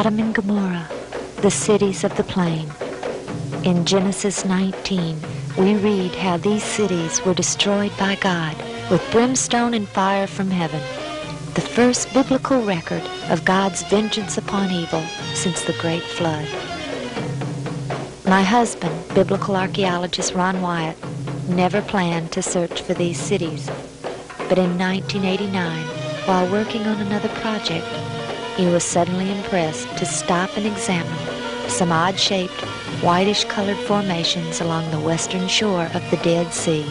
Sodom and Gomorrah, the cities of the plain. In Genesis 19, we read how these cities were destroyed by God with brimstone and fire from heaven, the first biblical record of God's vengeance upon evil since the Great Flood. My husband, biblical archaeologist Ron Wyatt, never planned to search for these cities, but in 1989, while working on another project, he was suddenly impressed to stop and examine some odd-shaped, whitish-colored formations along the western shore of the Dead Sea.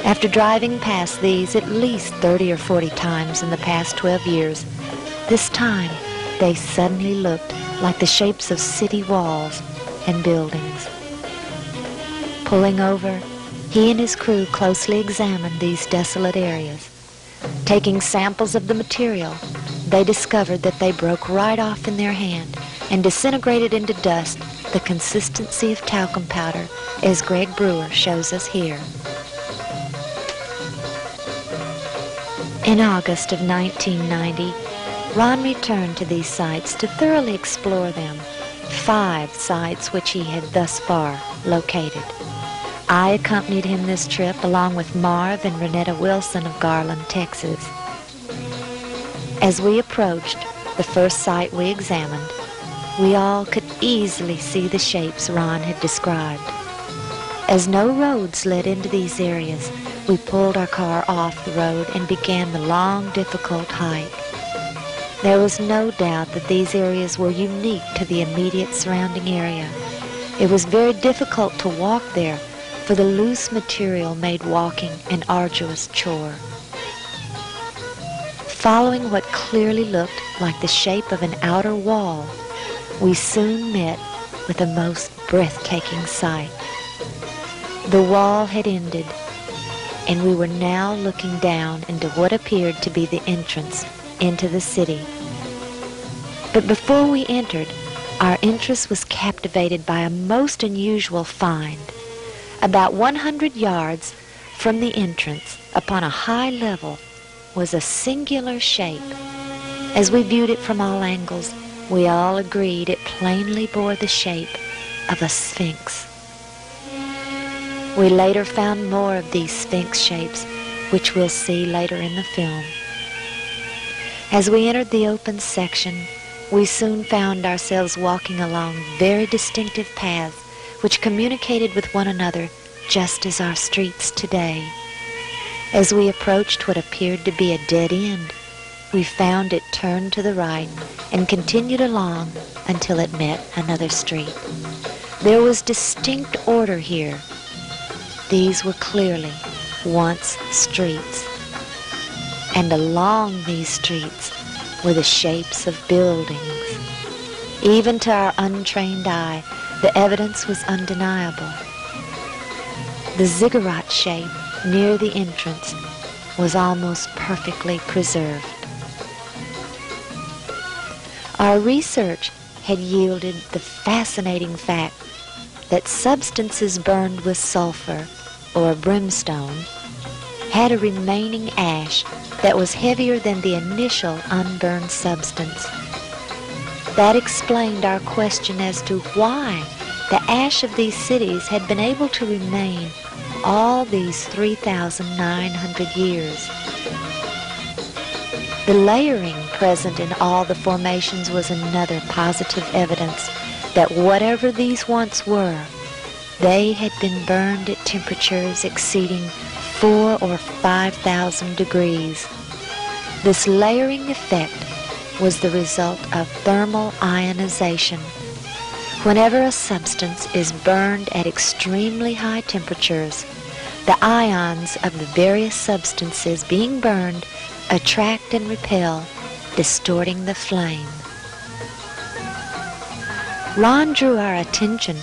After driving past these at least 30 or 40 times in the past 12 years, this time they suddenly looked like the shapes of city walls and buildings. Pulling over, he and his crew closely examined these desolate areas. Taking samples of the material, they discovered that they broke right off in their hand and disintegrated into dust the consistency of talcum powder, as Greg Brewer shows us here. In August of 1990, Ron returned to these sites to thoroughly explore them, 5 sites which he had thus far located. I accompanied him this trip along with Marv and Renetta Wilson of Garland, Texas. As we approached the first site we examined, we all could easily see the shapes Ron had described. As no roads led into these areas, we pulled our car off the road and began the long, difficult hike. There was no doubt that these areas were unique to the immediate surrounding area. It was very difficult to walk there, for the loose material made walking an arduous chore. Following what clearly looked like the shape of an outer wall, we soon met with a most breathtaking sight. The wall had ended, and we were now looking down into what appeared to be the entrance into the city. But before we entered, our interest was captivated by a most unusual find. About 100 yards from the entrance, upon a high level, was a singular shape. As we viewed it from all angles, we all agreed it plainly bore the shape of a sphinx. We later found more of these sphinx shapes, which we'll see later in the film. As we entered the open section, we soon found ourselves walking along very distinctive paths which communicated with one another just as our streets today. As we approached what appeared to be a dead end, we found it turned to the right and continued along until it met another street. There was distinct order here. These were clearly once streets, and along these streets were the shapes of buildings. Even to our untrained eye, the evidence was undeniable. The ziggurat shape near the entrance was almost perfectly preserved. Our research had yielded the fascinating fact that substances burned with sulfur or brimstone had a remaining ash that was heavier than the initial unburned substance. That explained our question as to why the ash of these cities had been able to remain all these 3,900 years. The layering present in all the formations was another positive evidence that whatever these once were, they had been burned at temperatures exceeding 4,000 or 5,000 degrees. This layering effect was the result of thermal ionization. Whenever a substance is burned at extremely high temperatures, the ions of the various substances being burned attract and repel, distorting the flame. Ron drew our attention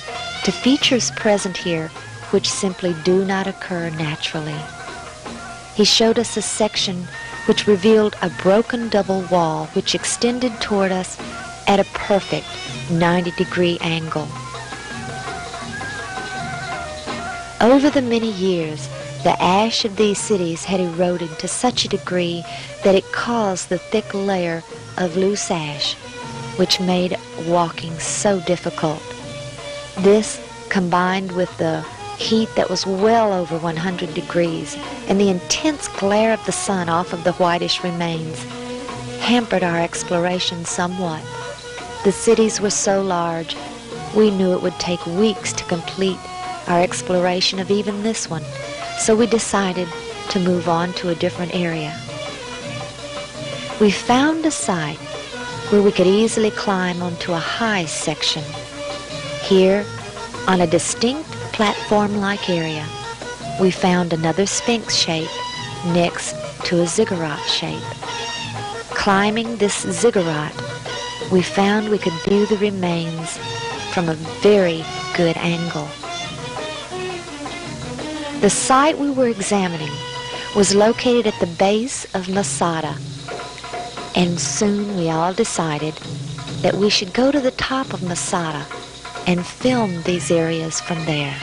to features present here which simply do not occur naturally. He showed us a section which revealed a broken double wall which extended toward us at a perfect 90-degree angle. Over the many years, the ash of these cities had eroded to such a degree that it caused the thick layer of loose ash which made walking so difficult. This, combined with the heat that was well over 100 degrees and the intense glare of the sun off of the whitish remains, hampered our exploration somewhat. The cities were so large, we knew it would take weeks to complete our exploration of even this one, so we decided to move on to a different area. We found a site where we could easily climb onto a high section. Here, on a distinct platform-like area, we found another sphinx shape next to a ziggurat shape. Climbing this ziggurat, we found we could view the remains from a very good angle. The site we were examining was located at the base of Masada, and soon we all decided that we should go to the top of Masada and film these areas from there.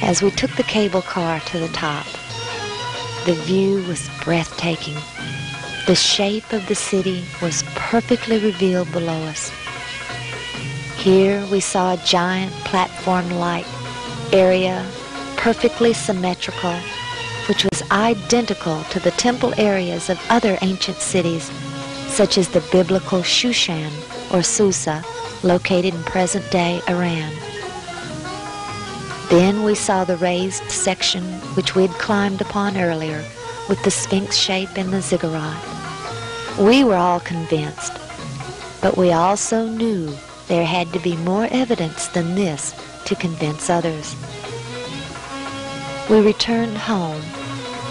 As we took the cable car to the top, the view was breathtaking. The shape of the city was perfectly revealed below us. Here we saw a giant platform-like area, perfectly symmetrical, which was identical to the temple areas of other ancient cities, such as the biblical Shushan or Susa, located in present-day Iran. Then we saw the raised section which we had climbed upon earlier, with the sphinx shape and the ziggurat. We were all convinced, but we also knew there had to be more evidence than this to convince others. We returned home,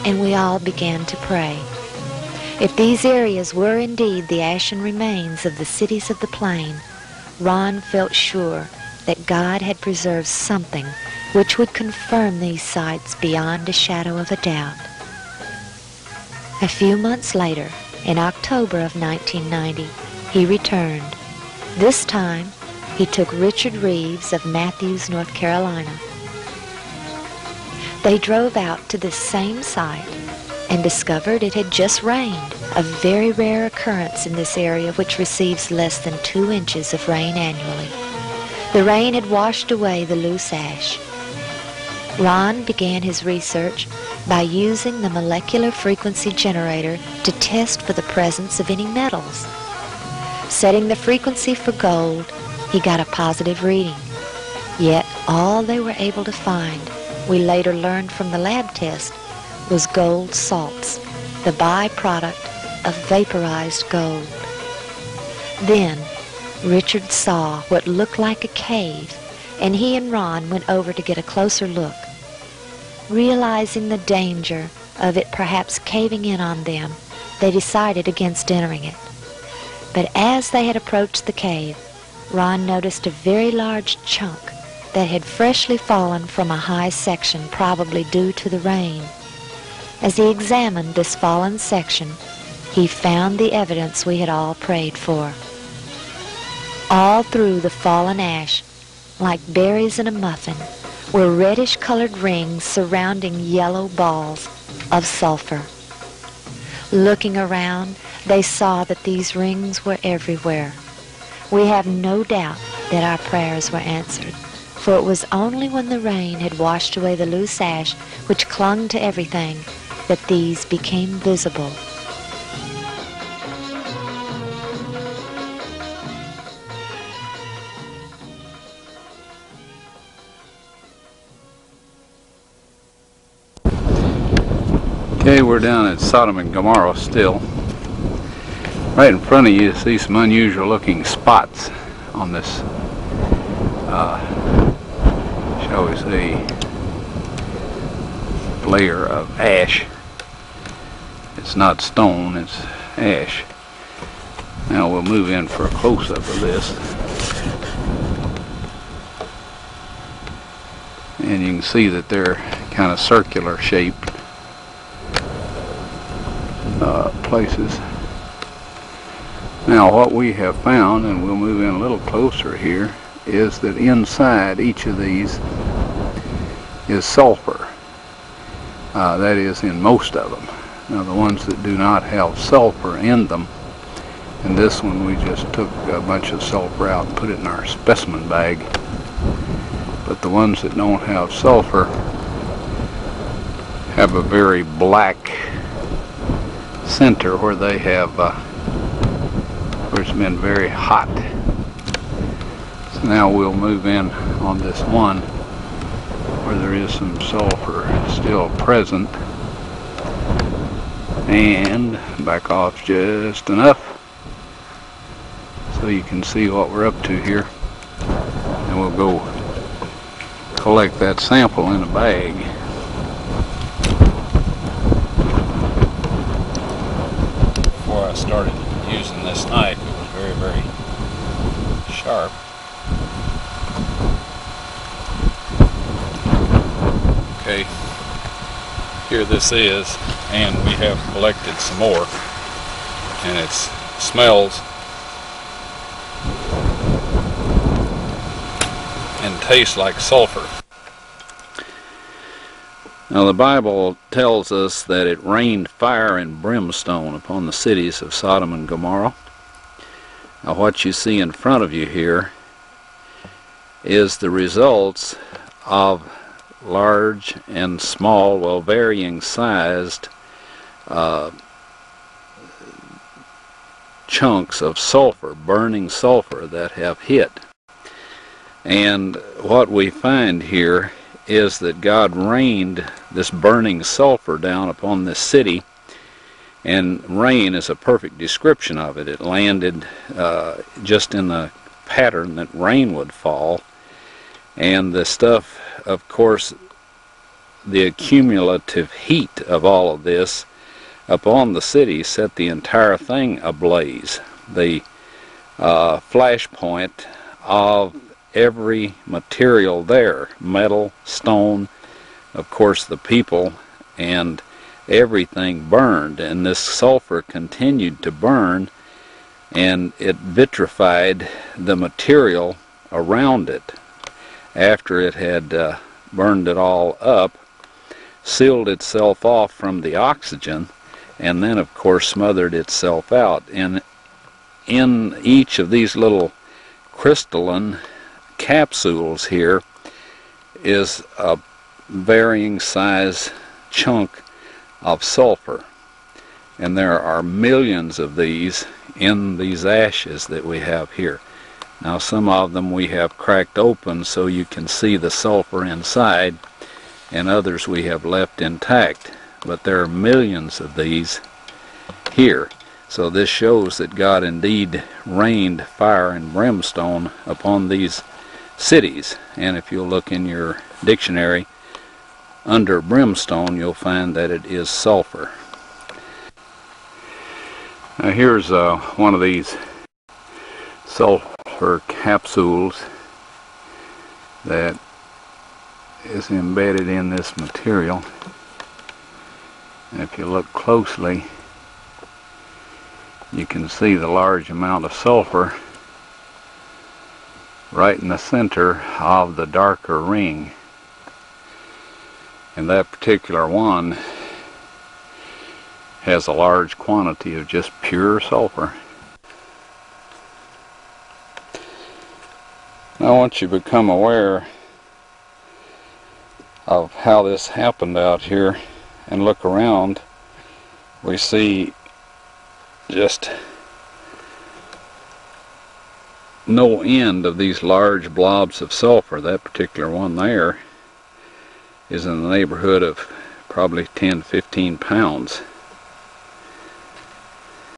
and we all began to pray. If these areas were indeed the ashen remains of the cities of the plain, Ron felt sure that God had preserved something which would confirm these sites beyond a shadow of a doubt. A few months later, in October of 1990, he returned. This time, he took Richard Reeves of Matthews, North Carolina. They drove out to this same site and discovered it had just rained, a very rare occurrence in this area which receives less than 2 inches of rain annually. The rain had washed away the loose ash. Ron began his research by using the molecular frequency generator to test for the presence of any metals. Setting the frequency for gold, he got a positive reading. Yet all they were able to find, we later learned from the lab test, was gold salts, the byproduct of vaporized gold. Then Richard saw what looked like a cave, and he and Ron went over to get a closer look. Realizing the danger of it perhaps caving in on them, they decided against entering it. But as they had approached the cave, Ron noticed a very large chunk that had freshly fallen from a high section, probably due to the rain. As he examined this fallen section, he found the evidence we had all prayed for. All through the fallen ash, like berries in a muffin, were reddish-colored rings surrounding yellow balls of sulfur. Looking around, they saw that these rings were everywhere. We have no doubt that our prayers were answered, for it was only when the rain had washed away the loose ash which clung to everything that these became visible. Okay, we're down at Sodom and Gomorrah still. Right in front of you see some unusual looking spots on this, shall we say, layer of ash. It's not stone, it's ash. Now we'll move in for a close-up of this. And you can see that they're kind of circular shaped places. Now what we have found, and we'll move in a little closer here, is that inside each of these is sulfur. That is in most of them. Now the ones that do not have sulfur in them And this one we just took a bunch of sulfur out and put it in our specimen bag. But the ones that don't have sulfur have a very black center where they have where it's been very hot. So now we'll move in on this one where there is some sulfur still present, and back off just enough so you can see what we're up to here, and we'll go collect that sample in a bag. Before I started using this knife, it was very, very sharp. Okay, here this is, and we have collected some more, and it smells and tastes like sulfur. Now the Bible tells us that it rained fire and brimstone upon the cities of Sodom and Gomorrah. Now what you see in front of you here is the results of large and small, well, varying sized chunks of sulfur, burning sulfur that have hit. And what we find here is that God rained this burning sulfur down upon this city, and rain is a perfect description of it. It landed just in the pattern that rain would fall, and the stuff, of course, the accumulative heat of all of this upon the city set the entire thing ablaze. The flashpoint of every material there, metal, stone, of course the people, and everything burned, and this sulfur continued to burn, and it vitrified the material around it after it had burned it all up, sealed itself off from the oxygen, and then of course smothered itself out. And in each of these little crystalline capsules here is a varying size chunk of sulfur, and there are millions of these in these ashes that we have here. Now some of them we have cracked open so you can see the sulfur inside, and others we have left intact, but there are millions of these here. So this shows that God indeed rained fire and brimstone upon these cities. And if you'll look in your dictionary, under brimstone you'll find that it is sulfur. Now here's one of these sulfur capsules that is embedded in this material. And if you look closely, you can see the large amount of sulfur right in the center of the darker ring. And that particular one has a large quantity of just pure sulfur. Now once you become aware of how this happened out here and look around, we see just no end of these large blobs of sulfur. That particular one there is in the neighborhood of probably 10-15 pounds.